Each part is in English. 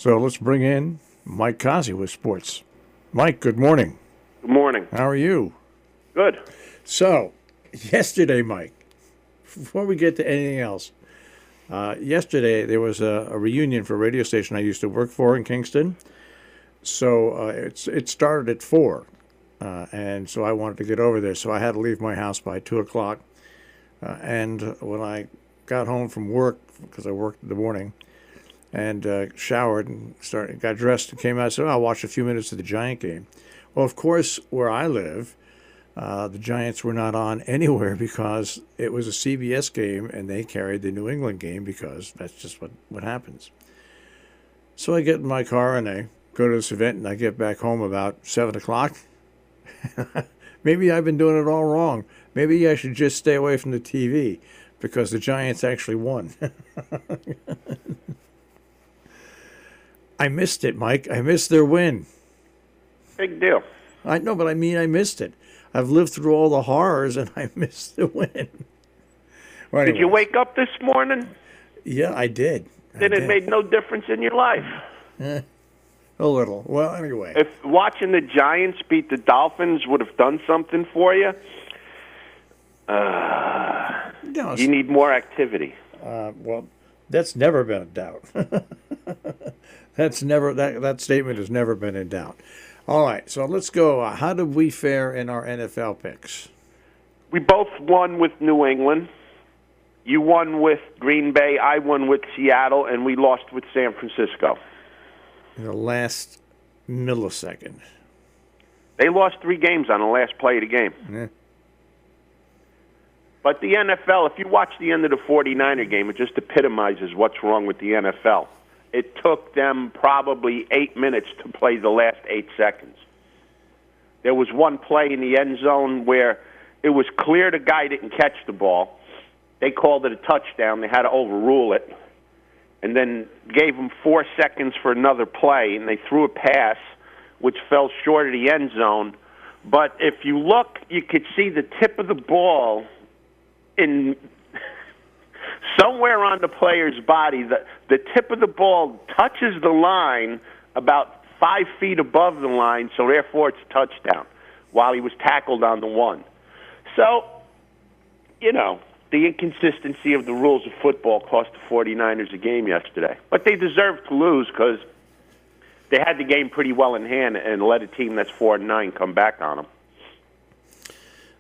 So let's bring in Mike Cozzi with sports. Mike, good morning. Good morning. How are you? Good. So, yesterday, Mike, before we get to anything else, yesterday there was a reunion for a radio station I used to work for in Kingston. So it started at 4, and so I wanted to get over there. So I had to leave my house by 2 o'clock. And when I got home from work, because I worked in the morning, and showered and got dressed and came out and said, I'll watch a few minutes of the Giant game. Well, of course, where I live, the Giants were not on anywhere because it was a CBS game and they carried the New England game because that's just what happens. So I get in my car and I go to this event and I get back home about 7 o'clock. Maybe I've been doing it all wrong. Maybe I should just stay away from the TV because the Giants actually won. I missed it, Mike. I missed their win. Big deal. I know, but I mean, I missed it. I've lived through all the horrors, and I missed the win. Well, did you wake up this morning? Yeah, I did. Then it made no difference in your life. A little. Well, anyway. If watching the Giants beat the Dolphins would have done something for you, no, you need more activity. Well, that's never been a doubt. That statement has never been in doubt. All right, so let's go. How did we fare in our NFL picks? We both won with New England. You won with Green Bay. I won with Seattle, and we lost with San Francisco. In the last millisecond. They lost 3 games on the last play of the game. Yeah. But the NFL, if you watch the end of the 49er game, it just epitomizes what's wrong with the NFL. It took them probably 8 minutes to play the last 8 seconds. There was one play in the end zone where it was clear the guy didn't catch the ball. They called it a touchdown. They had to overrule it. And then gave them 4 seconds for another play, and they threw a pass, which fell short of the end zone. But if you look, you could see the tip of the ball in somewhere on the player's body. The tip of the ball touches the line about 5 feet above the line, so therefore it's a touchdown, while he was tackled on the 1. So, you know, the inconsistency of the rules of football cost the 49ers a game yesterday. But they deserved to lose because they had the game pretty well in hand and let a team that's 4-9 come back on them.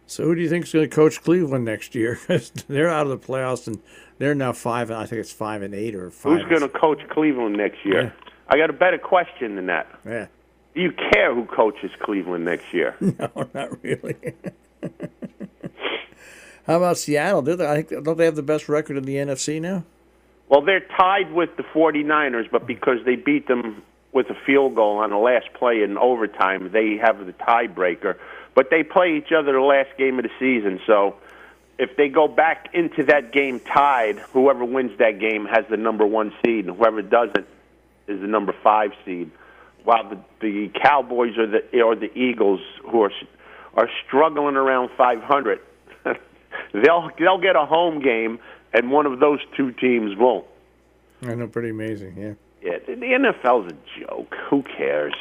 So who do you think is going to coach Cleveland next year? They're out of the playoffs and they're now 5. I think it's 5-8 or 5. Who's going to coach Cleveland next year? Yeah. I got a better question than that. Yeah. Do you care who coaches Cleveland next year? No, not really. How about Seattle? Don't they have the best record in the NFC now? Well, they're tied with the 49ers, but because they beat them with a field goal on the last play in overtime, they have the tiebreaker. But they play each other the last game of the season, so if they go back into that game tied, whoever wins that game has the number 1 seed, and whoever doesn't is the number 5 seed. While the Cowboys or the Eagles, who are struggling around 500, they'll get a home game, and one of those 2 teams won't. I know, pretty amazing, yeah. Yeah, the NFL's a joke. Who cares?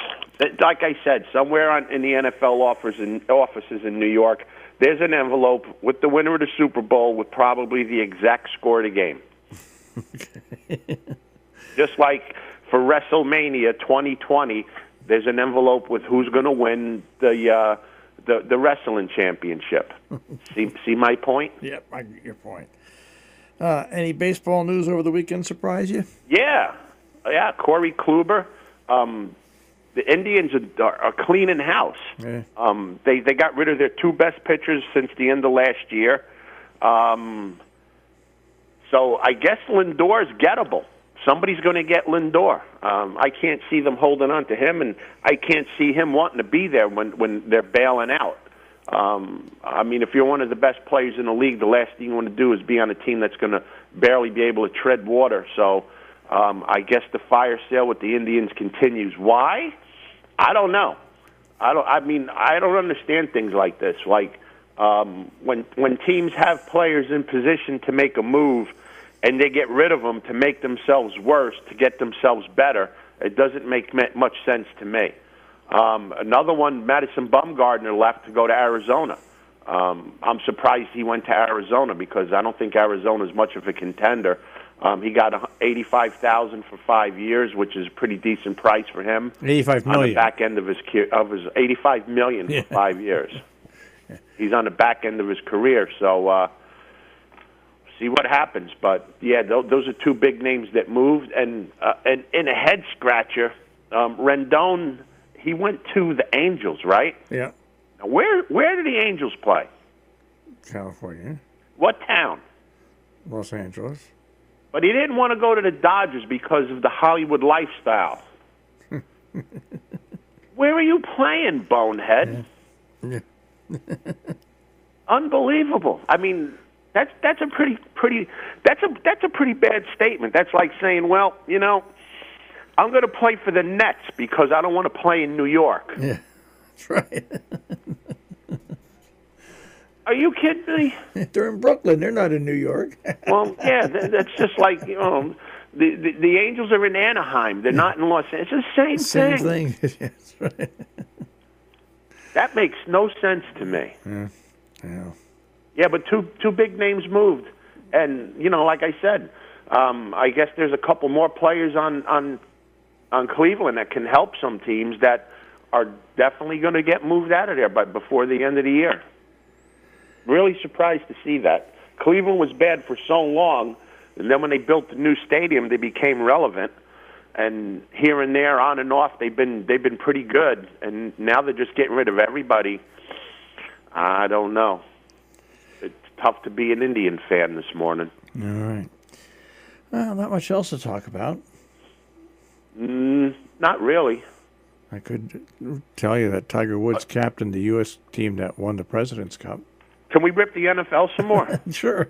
Like I said, somewhere in the NFL offices in New York, there's an envelope with the winner of the Super Bowl with probably the exact score of the game. Just like for WrestleMania 2020, there's an envelope with who's going to win the wrestling championship. See my point? Yep, I get your point. Any baseball news over the weekend surprise you? Yeah, Corey Kluber. The Indians are cleaning house. Yeah. They got rid of their 2 best pitchers since the end of last year. So I guess Lindor's gettable. Somebody's going to get Lindor. I can't see them holding on to him, and I can't see him wanting to be there when they're bailing out. I mean, if you're one of the best players in the league, the last thing you want to do is be on a team that's going to barely be able to tread water. So I guess the fire sale with the Indians continues. Why? I don't know. I don't understand things like this. Like when teams have players in position to make a move and they get rid of them to make themselves worse, to get themselves better, It doesn't make much sense to me. Another one, Madison Bumgarner left to go to Arizona. I'm surprised he went to Arizona because I don't think Arizona is much of a contender. He got $85,000 for 5 years, which is a pretty decent price for him. $85 million. On the back end of his $85 million for 5 years. He's on the back end of his career, so see what happens. But yeah, those are two big names that moved, and in a head scratcher, Rendon, he went to the Angels, right? Yeah. Now, where do the Angels play? California. What town? Los Angeles. But he didn't want to go to the Dodgers because of the Hollywood lifestyle. Where are you playing, bonehead? Yeah. Unbelievable. I mean, that's a pretty bad statement. That's like saying, well, I'm going to play for the Nets because I don't want to play in New York. Yeah, that's right. Are you kidding me? They're in Brooklyn. They're not in New York. Well, yeah, that's just like, the Angels are in Anaheim. They're not in Los Angeles. It's the same thing. Same thing. That's right. That makes no sense to me. Yeah. Yeah, but two big names moved. And, like I said, I guess there's a couple more players on Cleveland that can help some teams that are definitely going to get moved out of there before the end of the year. Really surprised to see that. Cleveland was bad for so long, and then when they built the new stadium, they became relevant. And here and there, on and off, they've been pretty good. And now they're just getting rid of everybody. I don't know. It's tough to be an Indian fan this morning. All right. Well, not much else to talk about. Not really. I could tell you that Tiger Woods captained the U.S. team that won the President's Cup. Can we rip the NFL some more? Sure.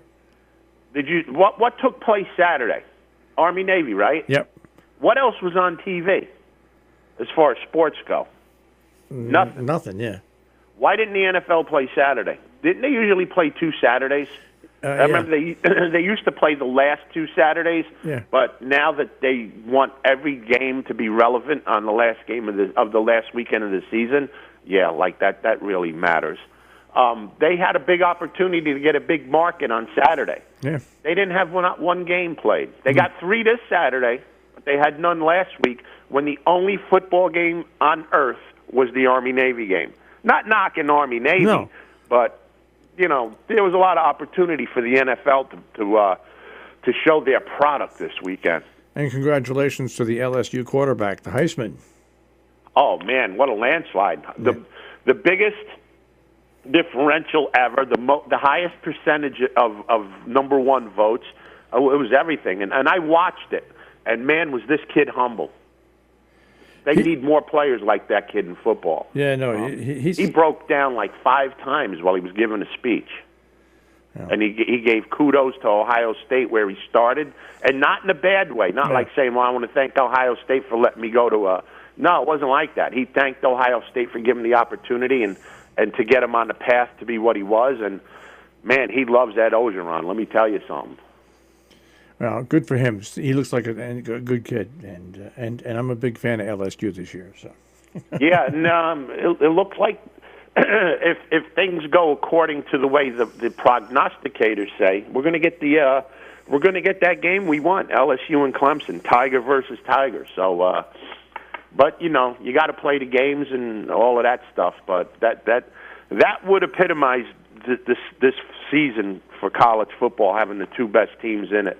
Did you? What took place Saturday? Army Navy, right? Yep. What else was on TV as far as sports go? Nothing. Nothing. Yeah. Why didn't the NFL play Saturday? Didn't they usually play 2 Saturdays? I remember they used to play the last 2 Saturdays. Yeah. But now that they want every game to be relevant on the last game of the last weekend of the season, yeah, like that really matters. They had a big opportunity to get a big market on Saturday. Yeah. They didn't have one game played. They got 3 this Saturday, but they had none last week when the only football game on earth was the Army-Navy game. Not knocking Army-Navy, but, there was a lot of opportunity for the NFL to show their product this weekend. And congratulations to the LSU quarterback, the Heisman. Oh, man, what a landslide. Yeah. The biggest differential ever, the highest percentage of number one votes. It was everything. And I watched it, and, man, was this kid humble. They need more players like that kid in football. Yeah, no, he broke down like 5 times while he was giving a speech. Yeah. And he gave kudos to Ohio State where he started, and not in a bad way. Not like saying, well, I want to thank Ohio State for letting me go to a... No, it wasn't like that. He thanked Ohio State for giving the opportunity and to get him on the path to be what he was. And, man, he loves Ed Ogeron. Let me tell you something. Well, good for him. He looks like a good kid, and I'm a big fan of LSU this year. So. Yeah, and it looks like if things go according to the way the prognosticators say, we're going to get that game we want, LSU and Clemson, Tiger versus Tiger. So, but you got to play the games and all of that stuff. But that would epitomize this season for college football, having the 2 best teams in it.